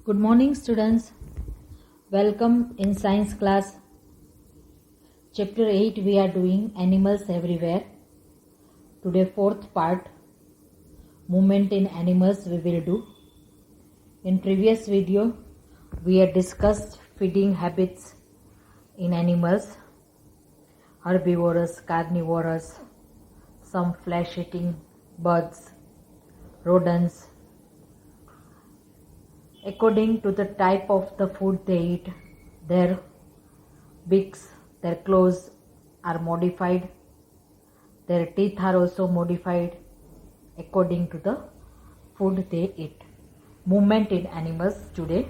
Good morning, students. Welcome in science class. Chapter 8 we are doing animals everywhere. Today fourth part, movement in animals we will do. In previous video we had discussed feeding habits in animals, herbivorous, carnivorous, some flesh eating birds, rodents. According to the type of the food they eat, their beaks, their claws are modified, their teeth are also modified according to the food they eat. Movement in animals today.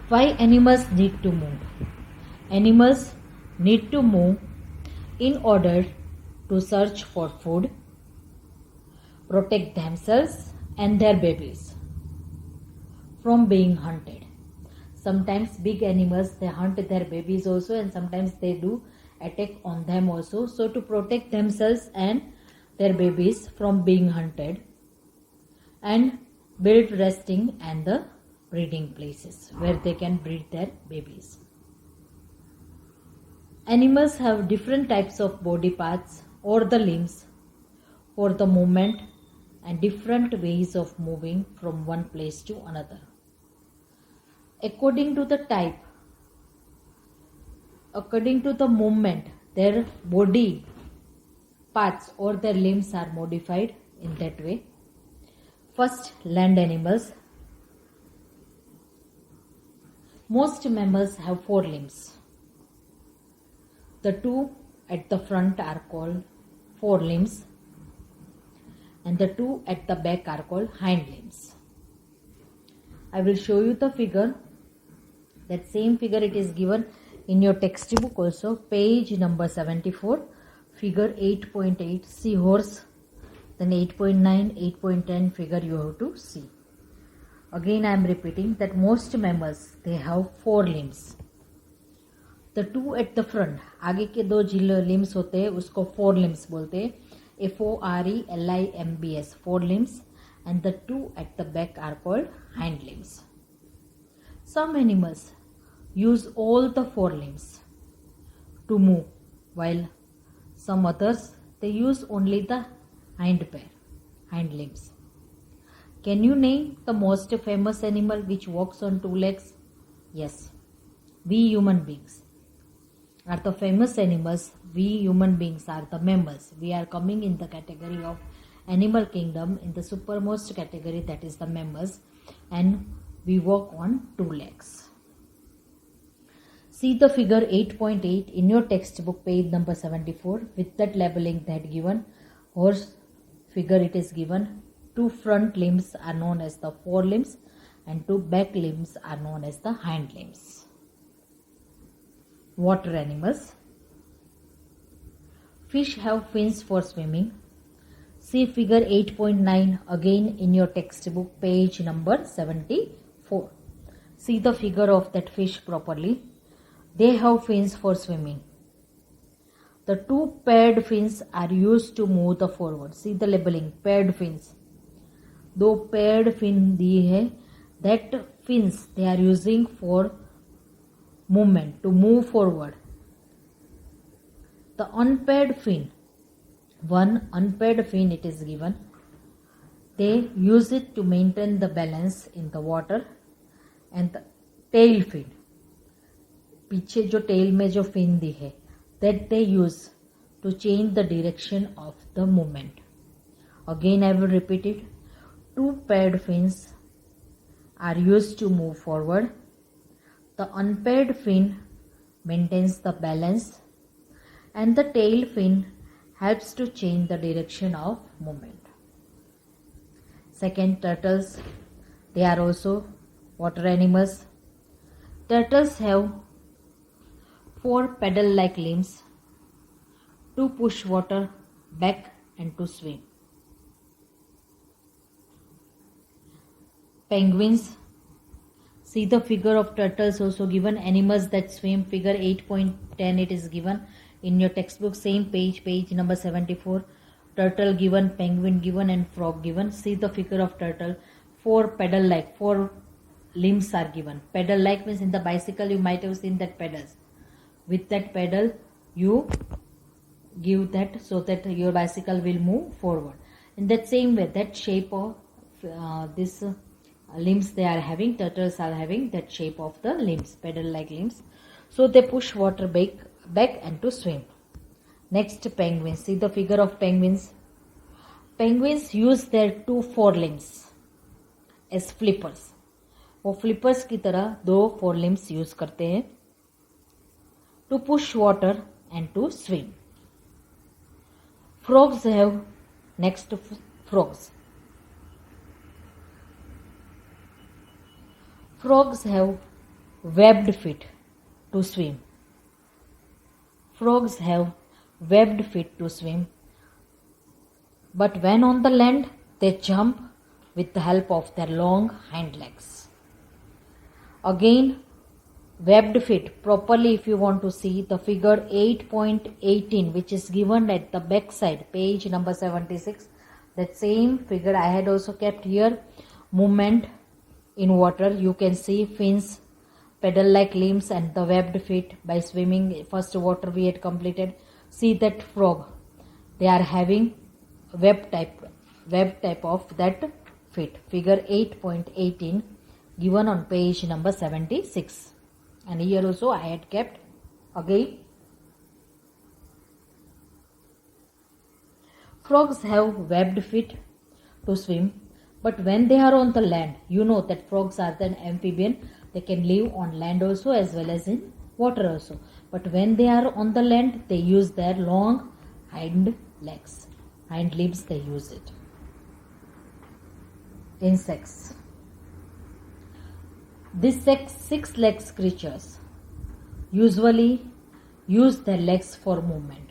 Why animals need to move? Animals need to move in order to search for food, protect themselves and their babies from being hunted. Sometimes big animals, they hunt their babies also, and sometimes they do attack on them also. So to protect themselves and their babies from being hunted, and build resting and the breeding places where they can breed their babies. Animals have different types of body parts or the limbs for the movement and different ways of moving from one place to another. According to the type, according to the movement, their body parts or their limbs are modified in that way. First, land animals. Most mammals have 4 limbs. The 2 at the front are called forelimbs, and the 2 at the back are called hind limbs. I will show you the figure. That same figure it is given in your textbook also, page number 74, figure 8.8, seahorse, then 8.9, 8.10 figure you have to see. Again I am repeating that most mammals, they have 4 limbs. The 2 at the front, आगे के 2 limbs होते हैं उसको 4 limbs बोलते हैं, FORELIMBS, 4 limbs, and the 2 at the back are called hind limbs. Some animals use all the 4 limbs to move, while some others, they use only the hind limbs. Can you name the most famous animal which walks on 2 legs? Yes, we human beings are the famous animals. We human beings are the mammals. We are coming in the category of animal kingdom, in the supermost category, that is the mammals, and we walk on 2 legs. See the figure 8.8 in your textbook, page number 74, with that labeling that given. Horse figure it is given. 2 front limbs are known as the forelimbs and 2 back limbs are known as the hind limbs. Water animals. Fish have fins for swimming. See figure 8.9 again in your textbook, page number 74. See the figure of that fish properly. They have fins for swimming. The 2 paired fins are used to move the forward. See the labeling, paired fins. 2 paired fin दिए है. That fins they are using for movement, to move forward. The unpaired fin, 1 unpaired fin it is given. They use it to maintain the balance in the water. And the tail fin, पीछे जो tail में जो fin दी है, that they use to change the direction of the movement. Again I will repeat it. 2 paired fins are used to move forward. The unpaired fin maintains the balance, and the tail fin helps to change the direction of movement. Second, turtles. They are also water animals. Turtles have 4 paddle-like limbs to push water back and to swim. Penguins. See the figure of turtles also given. Animals that swim, figure 8.10 it is given in your textbook, same page, page number 74. Turtle given, penguin given and frog given. See the figure of turtle. four pedal like, four limbs are given. Pedal like means in the bicycle you might have seen that pedals. With that pedal you give that so that your bicycle will move forward. In that same way, that shape of this limbs they are having, turtles are having that shape of the limbs, pedal like limbs. So they push water back and to swim. Next, penguins. See the figure of penguins. Penguins use their two forelimbs as flippers. वो flippers की तरह दो forelimbs use करते हैं to push water and to swim. Frogs have next frogs. Frogs have webbed feet to swim. Frogs have webbed feet to swim. But when on the land, they jump with the help of their long hind legs. Again, webbed feet properly, if you want to see the figure 8.18 which is given at the back side, page number 76, that same figure I had also kept here. Movement in water, you can see fins, pedal like limbs and the webbed feet by swimming. First water we had completed. See that frog, they are having web type of that feet. Figure 8.18 given on page number 76. And here also I had kept again. Frogs have webbed feet to swim, but when they are on the land, you know that frogs are an amphibian. They can live on land also as well as in water also. But when they are on the land, they use their long hind legs. Hind limbs they use it. Insects. These six legs creatures usually use their legs for movement.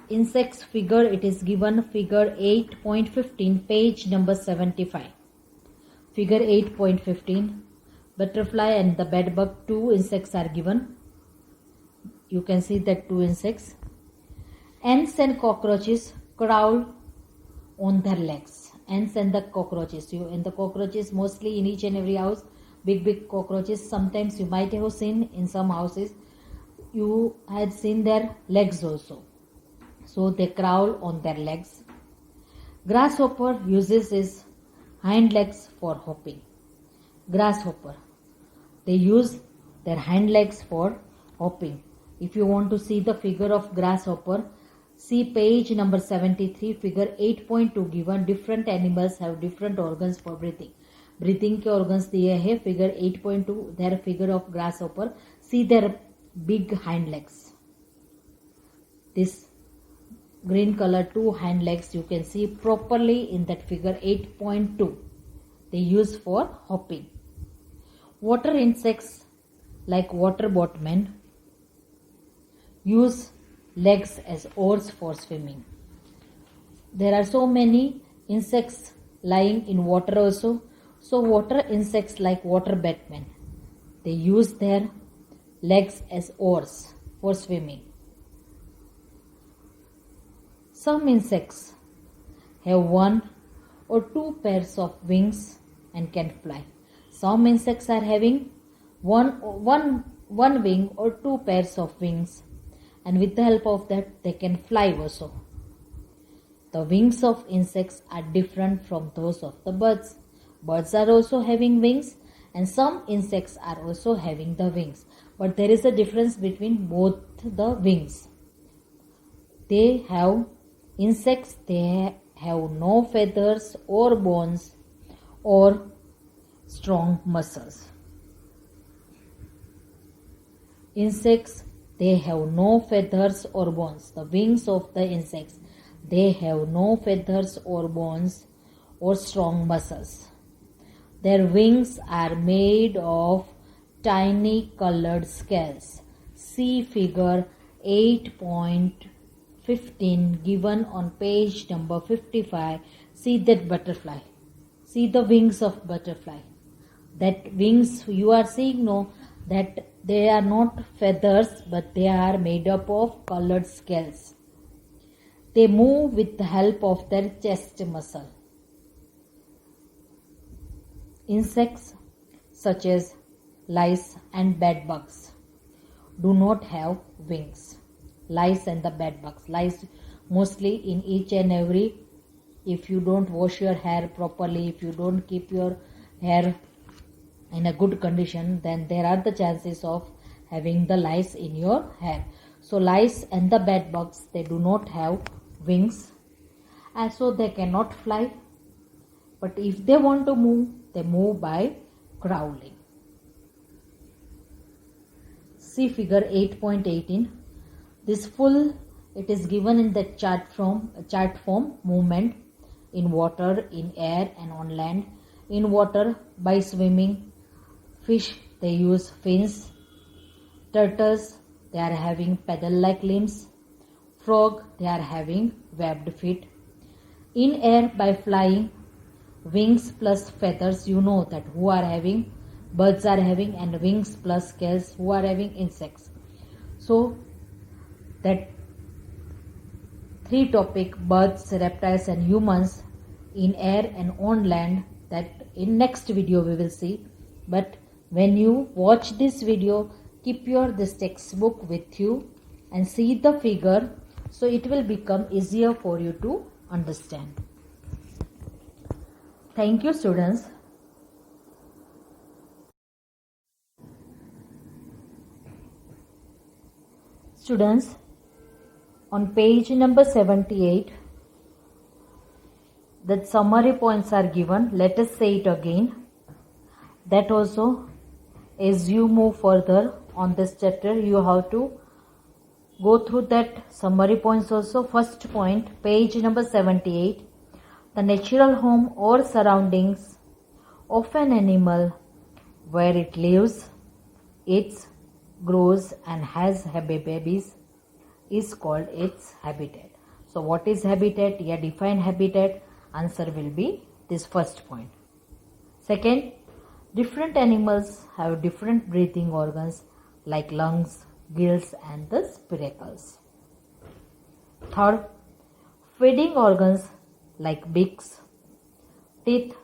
Insects figure, it is given figure 8.15, page number 75. Figure 8.15, butterfly and the bedbug, two insects are given. You can see that two insects. Ants and cockroaches crawl on their legs. Ants and the cockroaches. And the cockroaches mostly in each and every house, big cockroaches. Sometimes you might have seen in some houses, you had seen their legs also. So they crawl on their legs. Grasshopper uses his hind legs for hopping. Grasshopper, they use their hind legs for hopping. If you want to see the figure of grasshopper, see page number 73, figure 8.2 given. Different animals have different organs for breathing. Breathing के organs दिए हैं. Figure 8.2, their figure of grasshopper. See their big hind legs. This green color two hind legs you can see properly in that figure 8.2. They use for hopping. Water insects like water boatmen use legs as oars for swimming. There are so many insects lying in water also. So water insects like water batmen, they use their legs as oars for swimming. Some insects have one or two pairs of wings and can fly. Some insects are having one wing or two pairs of wings, and with the help of that they can fly also. The wings of insects are different from those of the birds. Birds are also having wings, and some insects are also having the wings. But there is a difference between both the wings. Insects have no feathers or bones or strong muscles. Insects, they have no feathers or bones. The wings of the insects, they have no feathers or bones or strong muscles. Their wings are made of tiny colored scales. See figure 8.15 given on page number 55. See that butterfly. See the wings of butterfly. That wings you are seeing, no, that they are not feathers but they are made up of colored scales. They move with the help of their chest muscle. Insects such as lice and bed bugs do not have wings. Lice and the bed bugs. Lice mostly in each and every, if you don't wash your hair properly, if you don't keep your hair in a good condition, then there are the chances of having the lice in your hair. So lice and the bed bugs, they do not have wings, and so they cannot fly. But if they want to move, they move by crawling. See figure 8.18. This full, it is given in the chart form movement in water, in air and on land. In water by swimming. Fish, they use fins. Turtles, they are having paddle-like limbs. Frog, they are having webbed feet. In air by flying. Wings plus feathers, you know that who are having, birds are having, and wings plus scales, who are having insects. So that three topic, birds, reptiles and humans in air and on land, that in next video we will see. But when you watch this video, keep this textbook with you and see the figure, so it will become easier for you to understand. Thank you, students. Students, on page number 78, the summary points are given. Let us say it again. That also, as you move further on this chapter, you have to go through that summary points also. First point, page number 78. The natural home or surroundings of an animal where it lives, eats, grows and has babies is called its habitat. So what is habitat? Yeah, define habitat. Answer will be this first point. Second, different animals have different breathing organs like lungs, gills and the spiracles. Third, feeding organs like beaks, teeth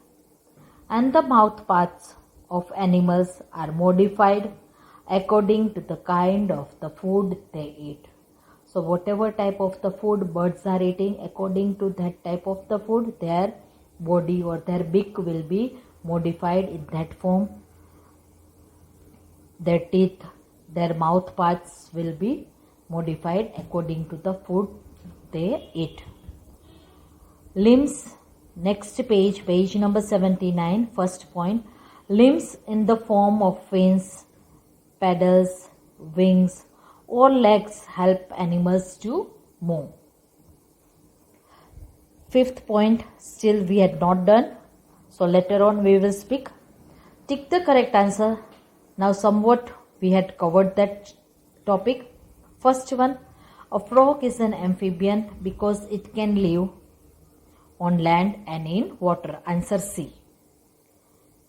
and the mouth parts of animals are modified according to the kind of the food they eat. So whatever type of the food birds are eating, according to that type of the food, their body or their beak will be modified in that form. Their teeth, their mouth parts will be modified according to the food they eat. Limbs, next page, page number 79, first point. Limbs in the form of fins, paddles, wings or legs help animals to move. Fifth point, still we had not done. So later on we will speak. Tick the correct answer. Now somewhat we had covered that topic. First one, a frog is an amphibian because it can live on land and in water. Answer C.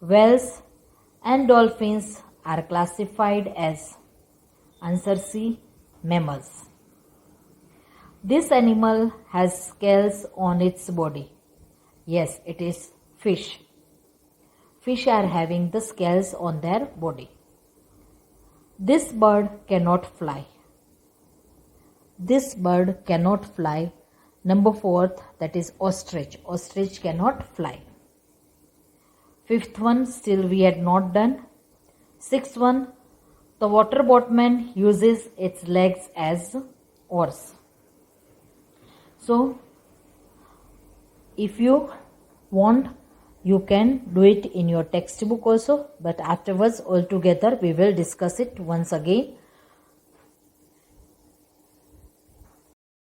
Whales and dolphins are classified as, answer C, mammals. This animal has scales on its body. Yes, it is fish. Fish are having the scales on their body. This bird cannot fly. This bird cannot fly. Number 4th, that is ostrich. Ostrich cannot fly. 5th one, still we had not done. 6th one, the water boatman uses its legs as oars. So, if you want, you can do it in your textbook also, but afterwards altogether we will discuss it once again.